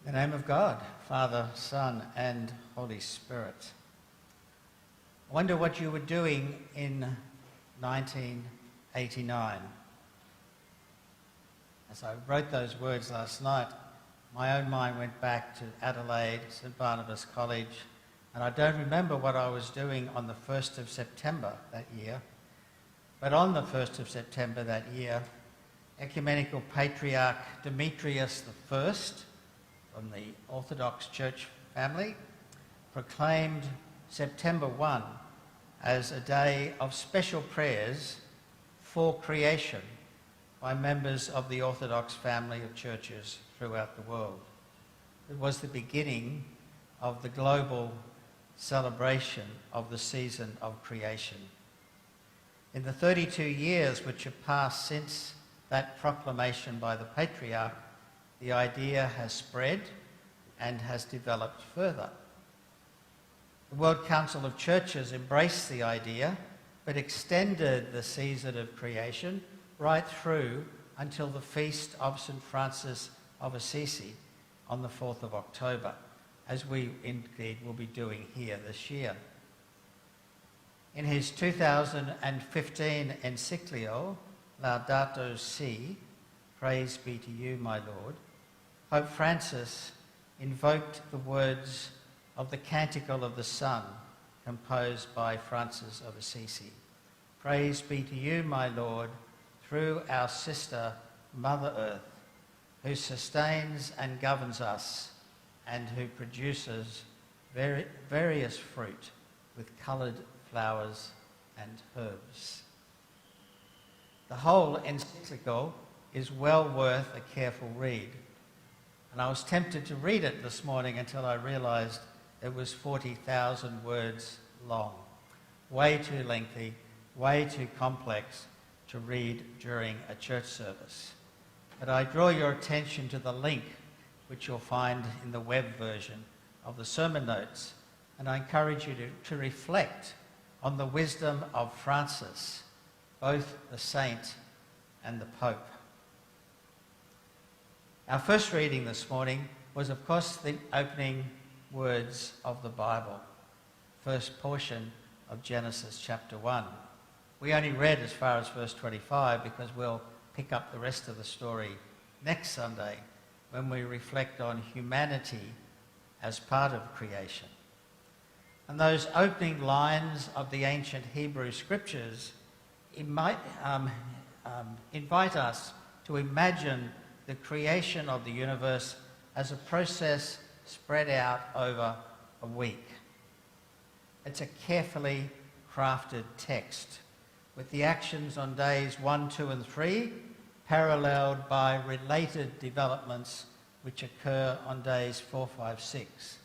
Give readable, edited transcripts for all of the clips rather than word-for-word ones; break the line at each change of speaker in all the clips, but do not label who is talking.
In the name of God, Father, Son, and Holy Spirit. I wonder what you were doing in 1989. As I wrote those words last night, my own mind went back to Adelaide, St Barnabas College, and I don't remember what I was doing on the 1st of September that year. But on the 1st of September that year, Ecumenical Patriarch Demetrius I, from the Orthodox Church family, proclaimed September 1 as a day of special prayers for creation by members of the Orthodox family of churches throughout the world. It was the beginning of the global celebration of the season of creation. In the 32 years which have passed since that proclamation by the Patriarch, the idea has spread and has developed further. The World Council of Churches embraced the idea, but extended the season of creation right through until the feast of St Francis of Assisi on the 4th of October, as we indeed will be doing here this year. In his 2015 encyclical, Laudato Si, Praise be to you, my Lord, Pope Francis invoked the words of the Canticle of the Sun, composed by Francis of Assisi. Praise be to you, my Lord, through our sister, Mother Earth, who sustains and governs us, and who produces various fruit with coloured flowers and herbs. The whole encyclical is well worth a careful read. And I was tempted to read it this morning until I realised it was 40,000 words long. Way too lengthy, way too complex to read during a church service. But I draw your attention to the link which you'll find in the web version of the sermon notes, and I encourage you to reflect on the wisdom of Francis, both the saint and the Pope. Our first reading this morning was, of course, the opening words of the Bible, first portion of Genesis chapter 1. We only read as far as verse 25 because we'll pick up the rest of the story next Sunday when we reflect on humanity as part of creation. And those opening lines of the ancient Hebrew scriptures invite us to imagine the creation of the universe as a process spread out over a week. It's a carefully crafted text with the actions on days 1, 2 and 3 paralleled by related developments which occur on days 4, 5, 6.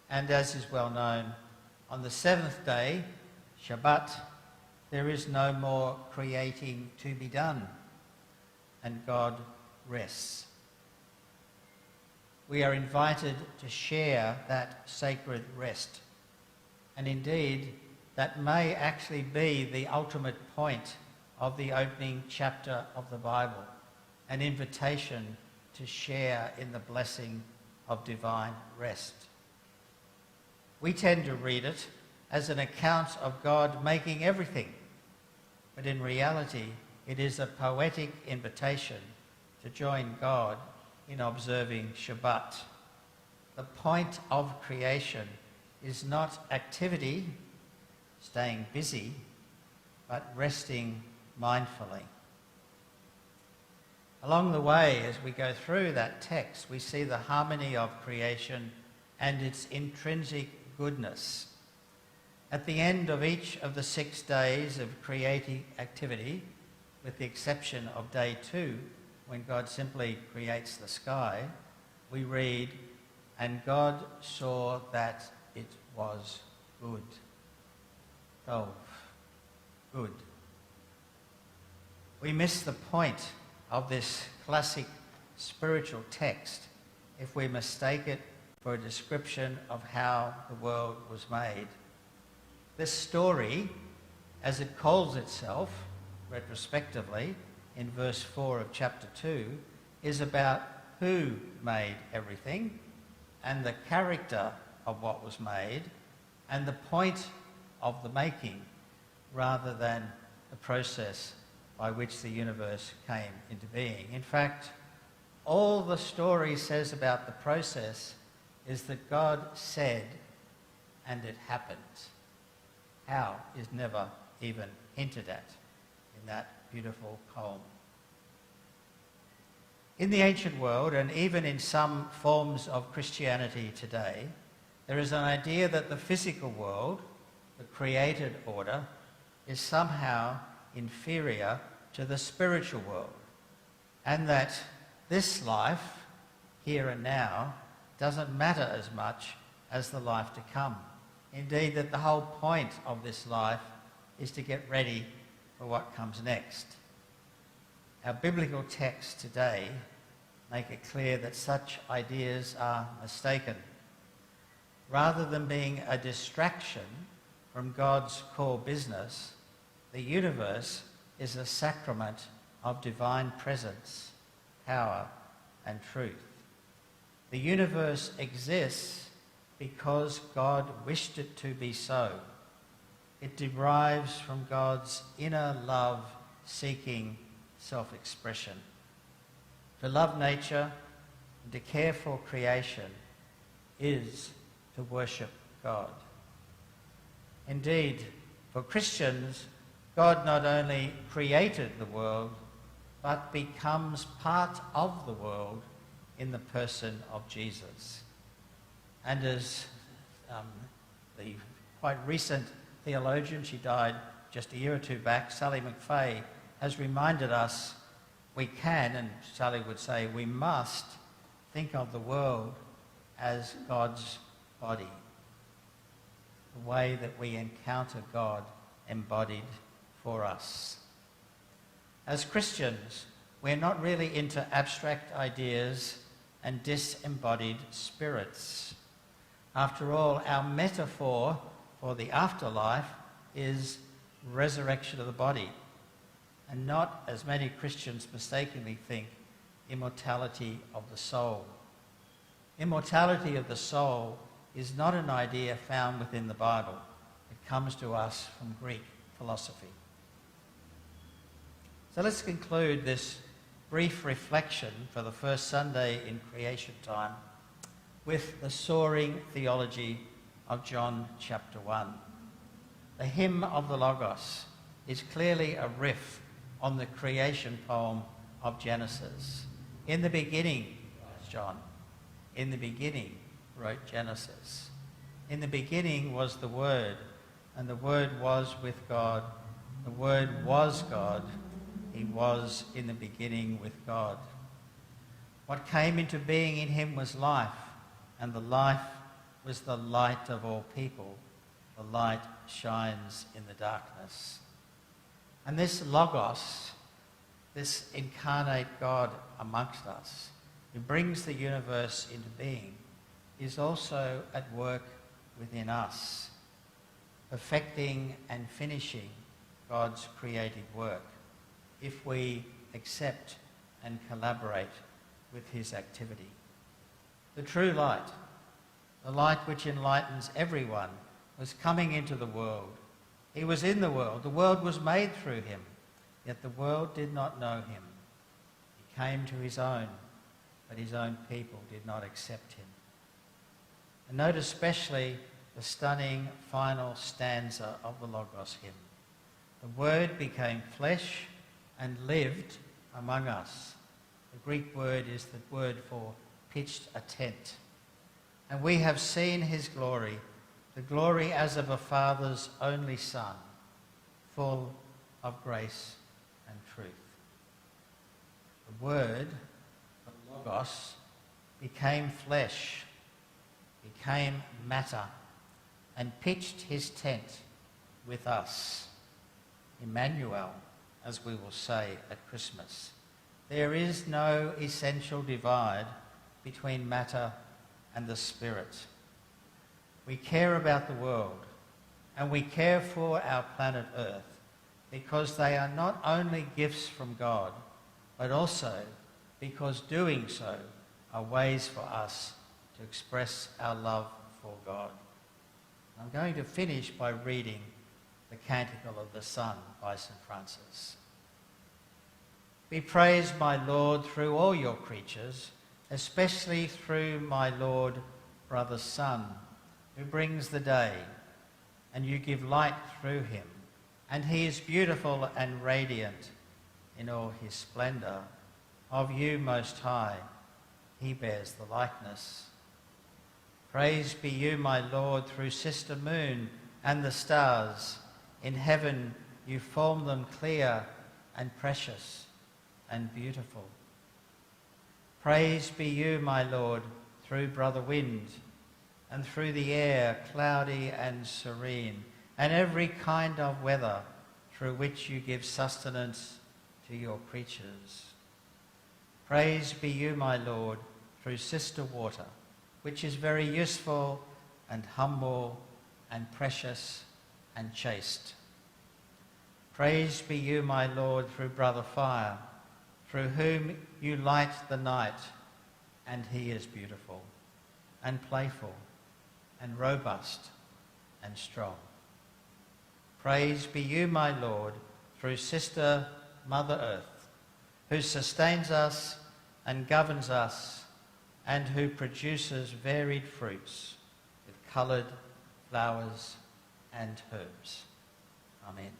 And as is well known, on the seventh day, Shabbat, there is no more creating to be done, and God rests. We are invited to share that sacred rest. And indeed, that may actually be the ultimate point of the opening chapter of the Bible, an invitation to share in the blessing of divine rest. We tend to read it as an account of God making everything, but in reality, it is a poetic invitation to join God in observing Shabbat. The point of creation is not activity, staying busy, but resting mindfully. Along the way, as we go through that text, we see the harmony of creation and its intrinsic goodness. At the end of each of the 6 days of creative activity, with the exception of day 2, when God simply creates the sky, we read, "And God saw that it was good." Tov, good. We miss the point of this classic spiritual text if we mistake it for a description of how the world was made. This story, as it calls itself retrospectively in verse 4 of chapter 2, is about who made everything and the character of what was made and the point of the making, rather than the process by which the universe came into being. In fact, all the story says about the process is that God said and it happened. How is never even hinted at in that beautiful poem. In the ancient world, and even in some forms of Christianity today, there is an idea that the physical world, the created order, is somehow inferior to the spiritual world, and that this life, here and now, doesn't matter as much as the life to come. Indeed, that the whole point of this life is to get ready for what comes next. Our biblical texts today make it clear that such ideas are mistaken. Rather than being a distraction from God's core business, the universe is a sacrament of divine presence, power, and truth. The universe exists because God wished it to be so. It derives from God's inner love-seeking self-expression. To love nature and to care for creation is to worship God. Indeed, for Christians, God not only created the world, but becomes part of the world in the person of Jesus. And as the quite recent theologian, she died just a year or two back, Sally McFay, has reminded us, we can, and Sally would say we must, think of the world as God's body. The way that we encounter God embodied for us. As Christians, we're not really into abstract ideas and disembodied spirits. After all, our metaphor for the afterlife is resurrection of the body, and not, as many Christians mistakenly think, immortality of the soul. Immortality of the soul is not an idea found within the Bible. It comes to us from Greek philosophy. So let's conclude this brief reflection for the first Sunday in creation time with the soaring theology of John chapter 1. The hymn of the Logos is clearly a riff on the creation poem of Genesis. In the beginning, writes John, in the beginning wrote Genesis. In the beginning was the Word, and the Word was with God. The Word was God. He was in the beginning with God. What came into being in him was life, and the life was the light of all people. The light shines in the darkness. And this Logos, this incarnate God amongst us, who brings the universe into being, is also at work within us, perfecting and finishing God's creative work, if we accept and collaborate with his activity. The true light, the light which enlightens everyone, was coming into the world. He was in the world was made through him, yet the world did not know him. He came to his own, but his own people did not accept him. And note especially the stunning final stanza of the Logos hymn. The Word became flesh and lived among us. The Greek word is the word for pitched a tent. And we have seen his glory, the glory as of a Father's only Son, full of grace and truth. The Word, the Logos, became flesh, became matter, and pitched his tent with us. Emmanuel, as we will say at Christmas. There is no essential divide between matter and the Spirit. We care about the world, and we care for our planet Earth, because they are not only gifts from God, but also because doing so are ways for us to express our love for God. I'm going to finish by reading the Canticle of the Son by St. Francis. Be praised, my Lord, through all your creatures, especially through my Lord, brother Sun, who brings the day, and you give light through him, and he is beautiful and radiant in all his splendour. Of you, Most High, he bears the likeness. Praise be you, my Lord, through Sister Moon and the stars. In heaven you form them clear and precious and beautiful. Praise be you, my Lord, through Brother Wind, and through the air, cloudy and serene, and every kind of weather through which you give sustenance to your creatures. Praise be you, my Lord, through Sister Water, which is very useful and humble and precious and chaste. Praise be you, my Lord, through Brother Fire, through whom you light the night, and he is beautiful and playful and robust and strong. Praise be you, my Lord, through Sister Mother Earth, who sustains us and governs us, and who produces varied fruits with coloured flowers and herbs. Amen.